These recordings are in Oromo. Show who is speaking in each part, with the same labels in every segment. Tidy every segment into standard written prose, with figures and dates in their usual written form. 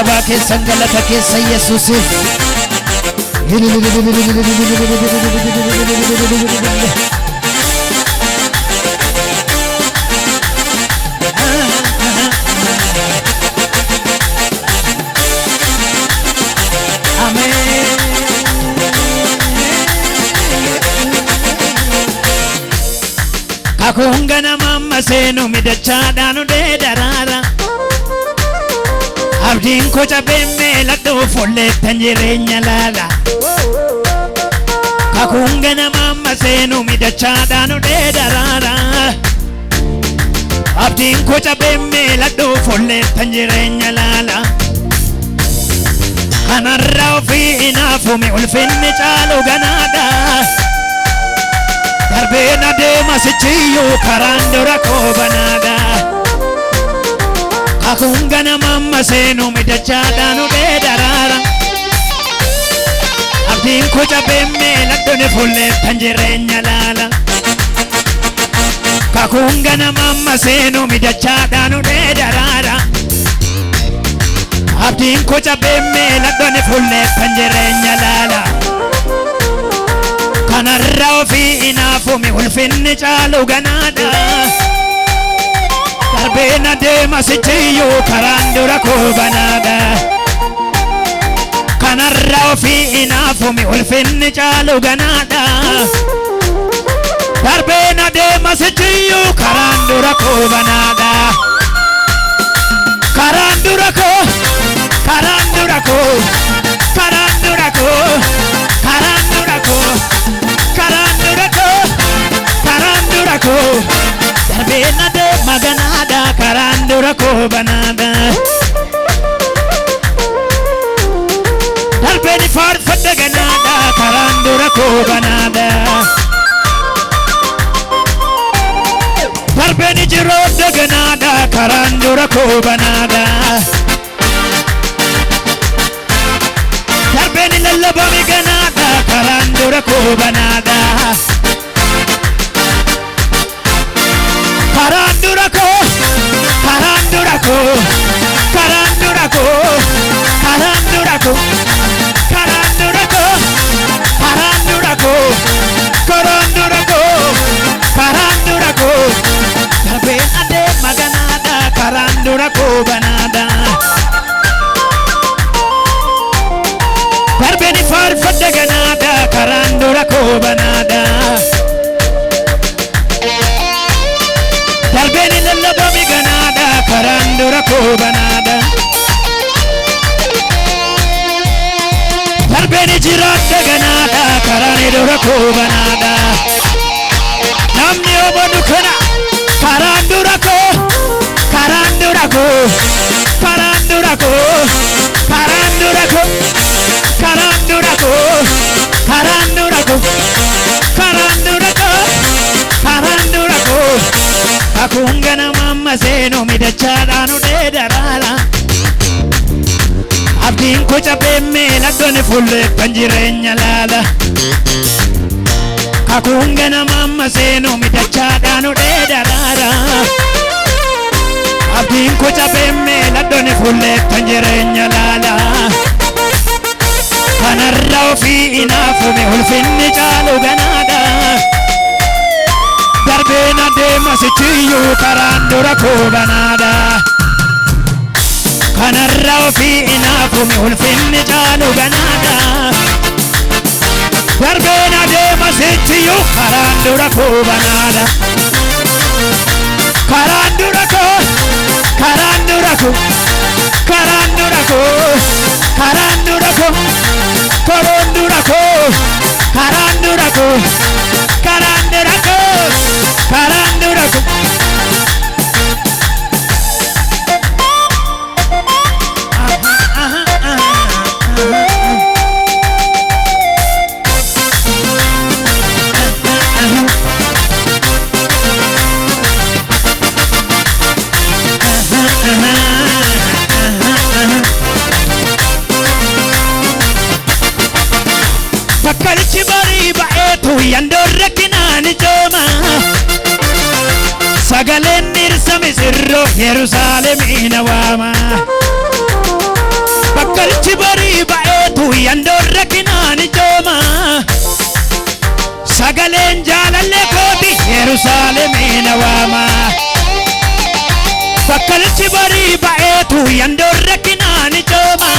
Speaker 1: lallabaa keessan galata keessa Yesuusiif. Kakungana mama senu midachadanu de darara Abdin ko chabemme laddo folle tanjirenya lala Kakungana mama senu midachadanu de darara Abdin ko chabemme laddo folle tanjirenya lala Kanarra fi inafu mi ulfinni chalu ganada Darbena de masichiyo karandura ko banada Kakungana mama senu midachadanu de darara Abdin ko chabemme laddone folle tanjirenya lala Kakungana mama senu midachadanu de darara Abdin ko chabemme laddone folle tanjirenya lala Kanarra fi inafu mi ulfinni chalu ganada Darbena de masichiyo karandura ko banada Kanarra fi inafu mi ulfinni chalu ganada Darbena de masichiyo karandura ko banada Karandura ko Karandura ko Karandura ko Karandura ko Karandura ko Darbena de maganada karandura ko banada Darbeni farfadda ganada karandura ko banada Darbeni jirodda ganada karandura ko banada Darbeni lallabami ganada karandura ko banada Karandura ko Karandura ko Karandura ko Karandura ko Karandura ko Karandura ko Karandura ko Karandura ko Darbena de maganada karandura ko banada Darbeni farfadda ganada karandura ko banada Darbeni lallabami ganada karandura ko banada Darbeni jiradda ganada karandura ko banada Namni obadu kana karandura ko Karandura ko Karandura ko Karandura ko Karandura ko Karandura ko Karandura ko Karandura ko Kakungana mama senu midachadanu de darala Abdin ko chabemme laddone fulle tanjirenya lala Kakungana mama senu midachadanu de darala Abdin ko chabemme laddone fulle tanjirenya lala Kanarra fi inafu mi ulfinni chalu ganada Darbena de masichiyo karandura ko banada Kanarra fi inafu mi ulfinni chalu ganada Darbena de masichiyo karandura ko banada Karandura ko Karandura ko Karandura ko Karandura ko Karandura ko Karandura ko Karandura ko Karandura ko Bakkalchi bari ba'eetu yandorra kinaani jooma Sagaleen dhirsa misirroo Yerusaalemiina waama bakkalchi barii ba'eetu yandoorra kinaani jooma sagaleen jaalallee kooti Yerusaalemiin waama bakkalchi barii ba'eetu yandoorra kinaani jooma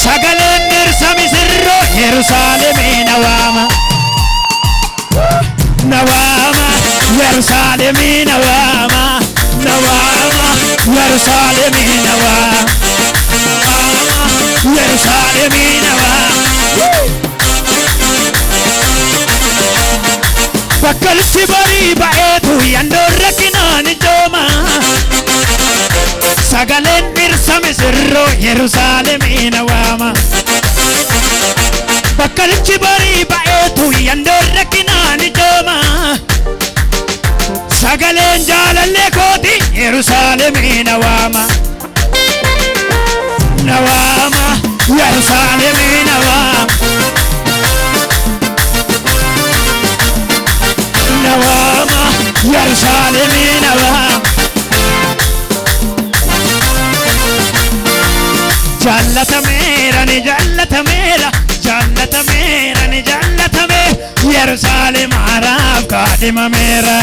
Speaker 1: sagaleen dhirsa misirroo Yerusaalemiin waama nawama Yerusaalemiin waama nawama Yerusaalemiin waama Yerusaalemiin waama bakkalchi barii ba'eetu yandoorra kinaani jooma sagaleen dhirsa misirroo Yerusaalemiin waama bakkalchi barii ba'eetu yandoorra kinaani jooma sagaleen jaalallee kooti Yerusaalemiin waama nawama Yerusaalemiin waama nawama Yerusaalemiin waama jallatameera ni jallatameera jallatameera ni jallatame Yerusaalem araaf kaadhimameera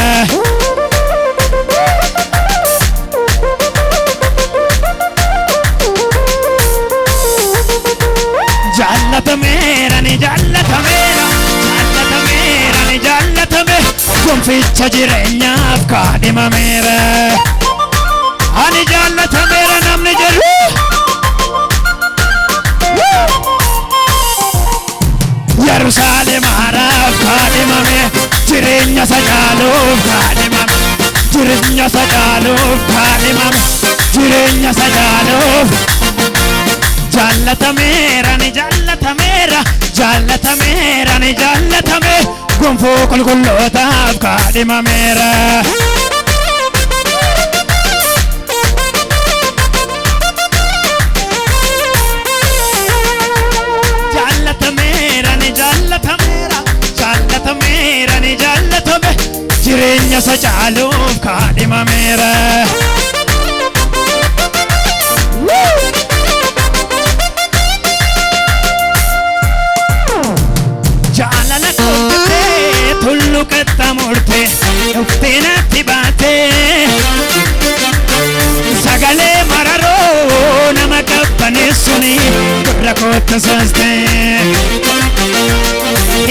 Speaker 1: jallatameera ni jallatameera jallatameera ni jallatame gonficha jireenyaaf kaadhimameera ani jallatameera namni jedhu Yerusaalem araaf kaadhimame jireenya sajaaluuf kaadhimame jireenya sajaaluuf kaadhimame jireenya sajaaluuf jallatameera ni jallatameera jallatameera ni jallatame gonfoo qulqullootaaf kaadhimameera jallatameera ni jallatame jireenya sajaaluuf kaadhimameera jaalala kootee tullu qaxxamurte dhuftee natti baate sagalee mararoo nama qabbaneessuni gurra kootta saaste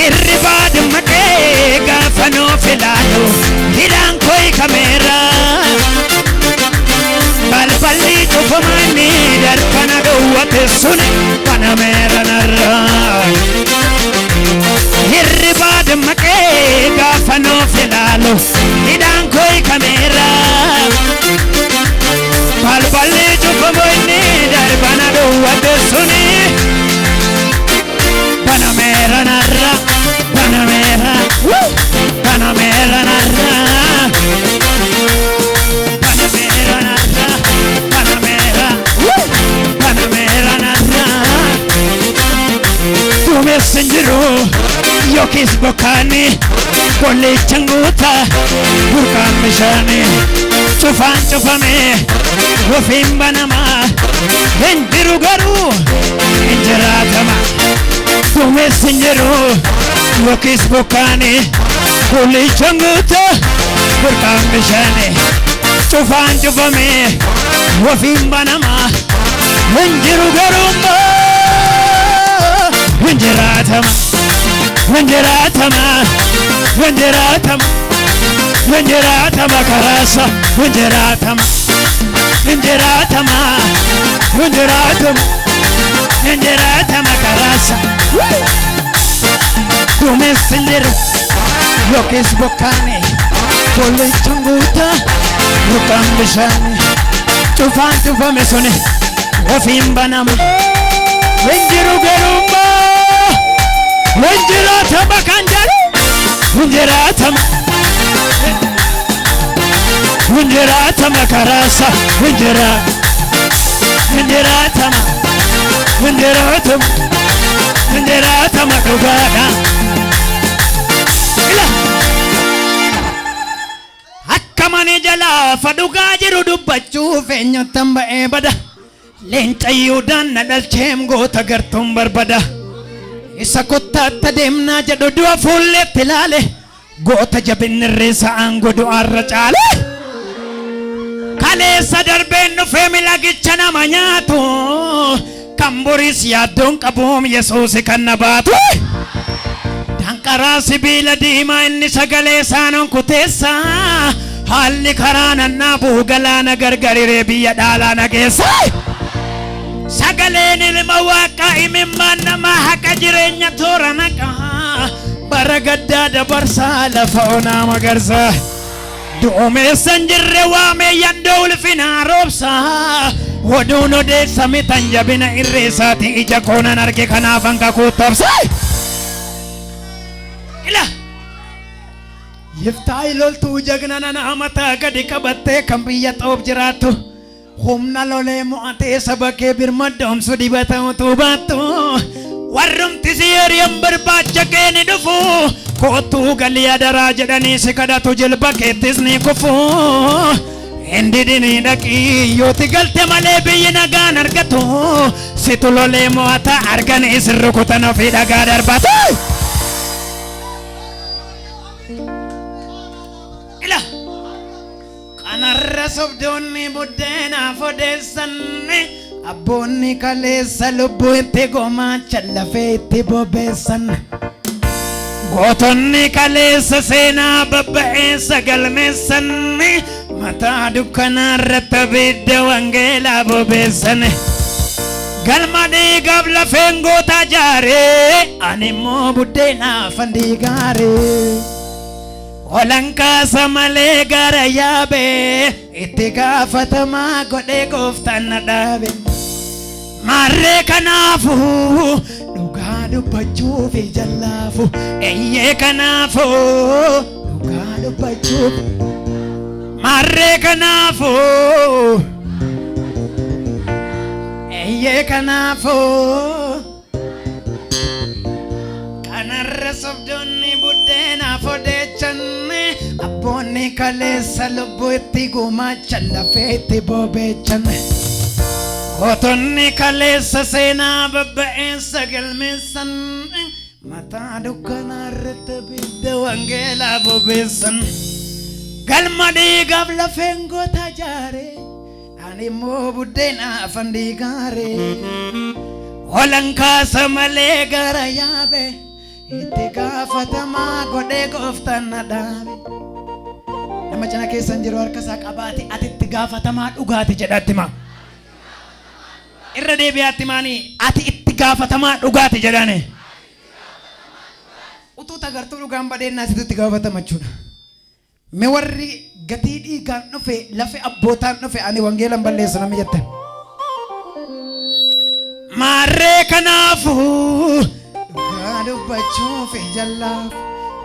Speaker 1: hirribaa dammaqee gaafa noof ilaalu hidhaan koo'i kameera balballi cufamanni darbana dhowwate suni banameera narraa hirribaa dammaqee gaafa noof ilaalu hidhaan koo'i kameera balballi cufamanni darbana dhowwate suni Panamera narra, Panamera, Panamera narra, Panamera narra, Panamera, Panamera narra. Tu messengeru, yokis bokani, kolle changuta, burkan mishani, cufan cufame, wafim banama, henjiru garu, henjiratama. Tu messengeru yokis bokani kuli changuta burkan bishani cufan cufame wafim banama henjiru garumba henjiratama henjiratama henjiratama henjiratama karasa henjiratama henjiratama henjiratama henjiratama karasa tu messengeru yokis bokani kuli changuta burkan bishani cufan cufame suni wafim banama henjiru garumba henjiratama kanjaru henjiratama henjiratama karasa henjiratama henjiratama dhugada akkamani jala fadugaa jiru dubbachuuf eenyutan ba'ee bada leenca Yihuudaan na dhalcheem goota gartuun barbada isa kottaatti deemnaa jedhu du'a fuulleetti ilaale goota jabinni irreessa aangoo du'aarra caale kaleessa darbeen dhufee milagicha nama nyaatu kan boriis yaaddoon qabuum Yesuus kan na baatu danqaraa sibiila diimaa inni sagalee isaanon kuteessa haalli karaa nannaabuu galaana gargariree biyya dhaalaa nageessa sagaleen ilma Waaqaa imimmaan namaa haqa jireenya toora naqaa bara gaddaa dabarsaa lafa onaa magarsaa duumeessan jirre waamee yandoo ulfinaa roobsaa waduun odeessame tan jabina irreessaati ija koonan arge kanaafan kakuuttobsa ila Yiftaay loltuu jagnana na mataa gadi qabattee kan biyya Xoob jiraattu humna lolee mo'atee saba kee birmaddoomsu dibata utuu baattu warrumti si hiriyan barbaacha kee ni dhufu kootuu galii adaraa jedhanii si kadhatu jilba keettis ni kufu hindidini dhaqii yooti galte malee biyyi nagaan argatu situ lolee mo'ataa arganii sirrukutan ofii dhagaa darbatu kanarra sobdoonni buddeena fodeessanne abboonni kaleessa lubbuu itti gomaacha lafee itti bobeessan gootonni kaleessa seenaa babba'eessa galmeessan mataa dukkanaarratti abidda wangeelaa bobeessan galma dhiigaaf lafeen gootaa jaaree ani immoo buddeena fandiigaaree Olankaasa malee gara yaabee itti gaafatamaa godhee gooftaan na dhaabe marree kanaafu dhugaa dubbachuuf jallaafu eeyyee kanaafu dhugaa dubbachuuf marree kanaafu eeyyee kanaafu kanarra sobdoonni buddeena fodeechan abboonni kaleessa lubbuu itti gumaacha lafee itti bobeechan gootonni kaleessa seenaa babba'eessa galmeessan mataa dukkanaarratti abidda wangeelaa bobeessan galma dhiigaaf lafeen gootaa jaaree ani immoo buddeena fandiigaaree olankaasa malee gara yaabee itti gaafatamaa godhee gooftaan na dhaabe nama cina keessan jiru harka isaa qabaate ati itti gaafatamaa dhugaati jedhatti maa irra deebi'aatti maanii ati itti gaafatamaa dhugaati jedhane utuu tagartuu dhugaan badeennaa sitti itti gaafatama jechuudha mee warri gatii dhiigaan dhufe lafe abbootaan dhufe ani wangeelan balleessa namni jettan marree kanaafuu dhugaa dubbachuuf jallaaf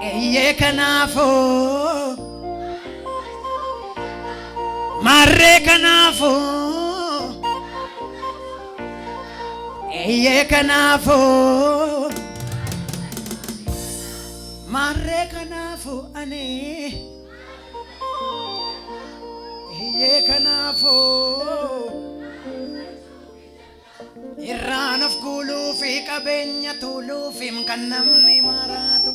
Speaker 1: eeyyee kanaafuu marree kanaafuu eeyyee kanaafuu marree kanaafuu ani eeyyee kanaafuu irraan of kuuluu fi qabeenya tuuluu fi kan namni maraatu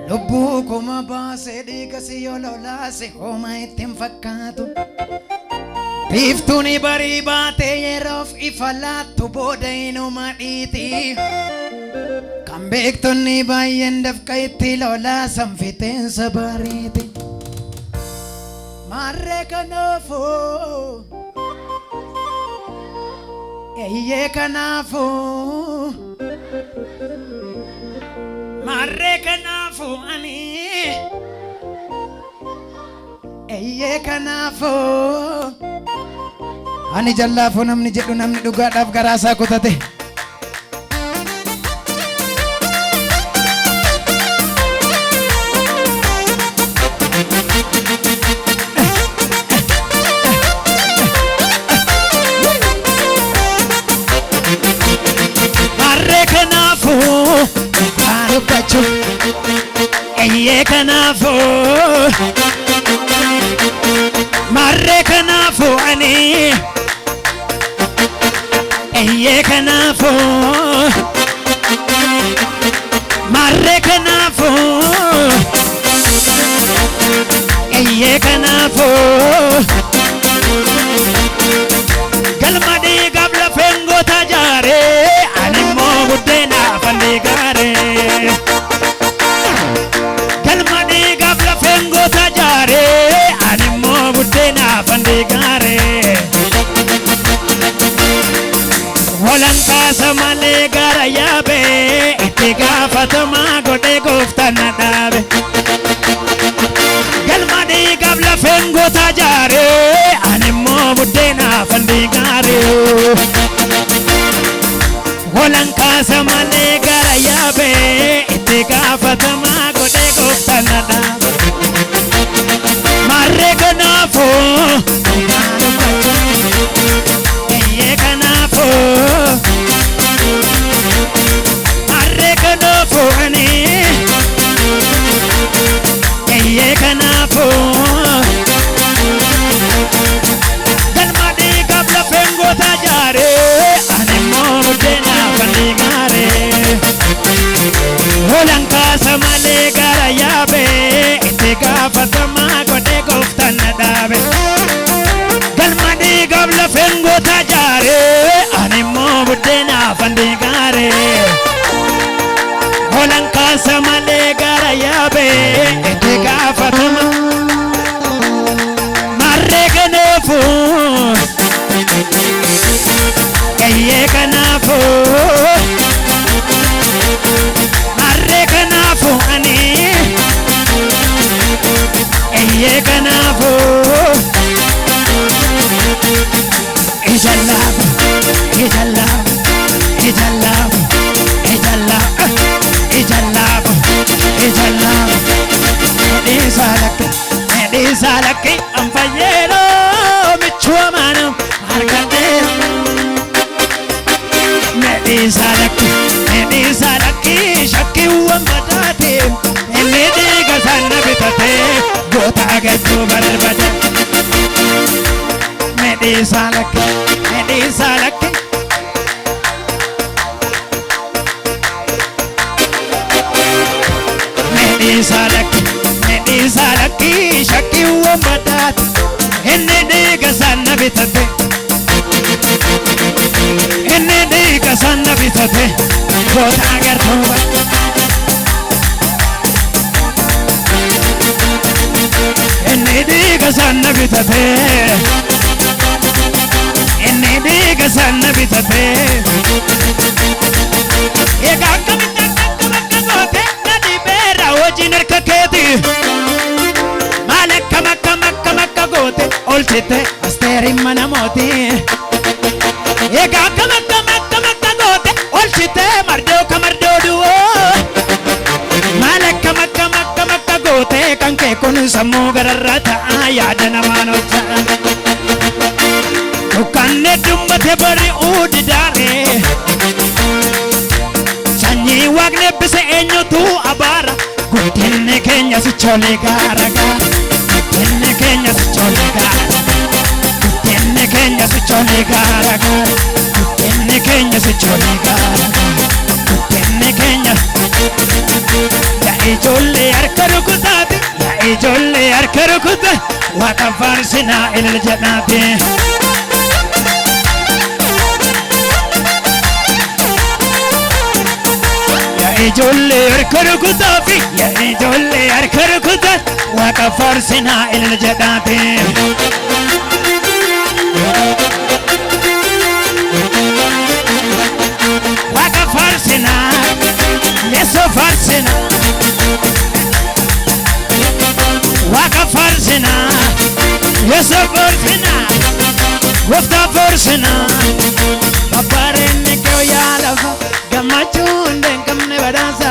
Speaker 1: lubbuu kuma baasee dhiiga si yoo lolaase hooma ittiin fakkaatu biiftuun barii baatee yeroof ifa laattu booda inuma dhiiti kan beektonni baay'een dafqa itti lolaasan fiteensa bariiti marree kanaafuu eeyyee kanaafuu marree kanaafuu ani eeyyee kanaafuu ani jallaafuu namni jedhu namni dhugaadhaaf garaasaa kutate eeyyee kanaafuu marree kanaafuu ani Eyye kanaafuu marree kanaafuu eyye kanaafuu galma dhiigaaf lafeen goota jaaree animmoo buddeenaaf allee gaaree galma dhiigaaf lafeen goota jaaree animmoo buddeenaaf allee gaaree Walankaasa malee gara yaabee itti gaafatamaa godhee gooftaan na dhaabe galma dhiigaaf lafeen goota jaaree animmoo buddeenaaf allee gaaree Walankaasa malee gara yaabee itti gaafatamaa godhee gooftaan na dhaabe marree kanaafuu eyye kanaafuu marree kanaafuu ani eyye kanaafuu galma dhiigaaf lafeen goota jaaree animmoo buddeenaaf allee gaaree Walankaasa malee gara yaabee itti gaafatamaa godhee gooftaan na dhaabe galma dhiigaaf lafeen goota jaaree animmoo buddeenaaf allee gaaree Walankaasa malee gara yaabee itti gaafatamaa marree kanaafuu eyye kanaafuu marree kanaafuu ani eyye kanaafuu ijallaabu ijallaabu ijallaabu ijallaabu ijallaabu ijallaabu edhiisaa lakke anfayyeedhoo michuu amaanam harkatee edhiisaa lakke shakkiiwwan badaatee inni dhiiga sana bitatee goota agartuu barbada edhiisaa lakke edhiisaa lakke shakkiiwwan badaatee inni dhiiga sana bitatee inni dhiiga sana bitatee goota agartuu inni dhiiga sana bitatee inni dhiiga sana bitatee egaa akkamitti akka goote na dhibeera wajjin harka keeti maal akka goote olchite asteeriin mana mootii egaa akka goote olchite mardoo duwoo maal akka goote kan kee kun sammuu gararraa ta'a yaada namaan ol ta'a dukkanne dumbate bari'uu didaare sanyii waaqni eebbise eenyutu abaara guddinni keenya sichoolee gaara guddinni keenya sichoolee gaara guddinni keenya sichoolee gaara guddinni keenya sichoolee gaara guddinni keenya yaa ijoollee harka rukutaati yaa ijoollee harka rukuta waaqa faarsinaa ilil jedhaati ijoollee harka rukutaa fi yaa ijoollee harka rukutaa waaqa faarsinaa ilil jedhaati waaqa faarsinaa yeesoo faarsinaa waaqa faarsinaa yeesoo faarsinaa gooftaa faarsinaa babbaareenni kee yaa lafa gammachuun deemkamne badhaasa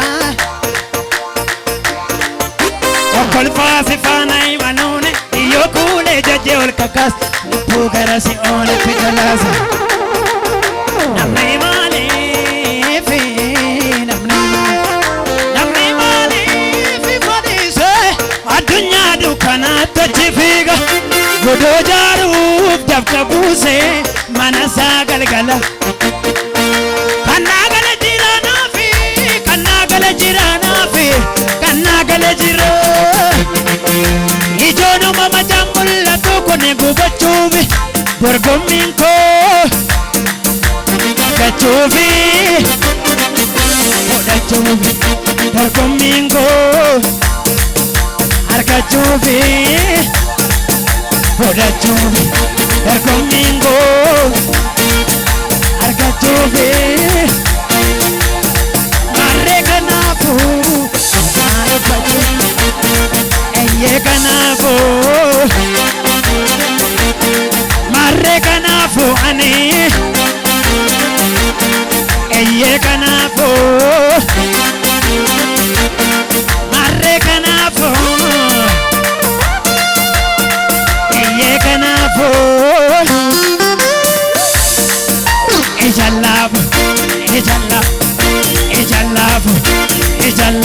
Speaker 1: kolfaasi faana imanuune iyyoo kuulee jajjee ol kakaas lubbuu gara si'ooletti galaasa namni maaliif fadhiise addunyaa dukkanaatti achi fiiga godoo jaaruuf dafqa buusee mana isaa galgala gubachuufi dorgommiin koo argachuufi fudhachuufi dorgommiin koo argachuufi fudhachuufi dorgommiin koo argachuufi marree kanaafuu eyyee kanaafuu marree kanaafuu ani eyyee kanaafuu marree kanaafuu eyyee kanaafuu ijallaafu ijallaafu ijallaafu ijallaafu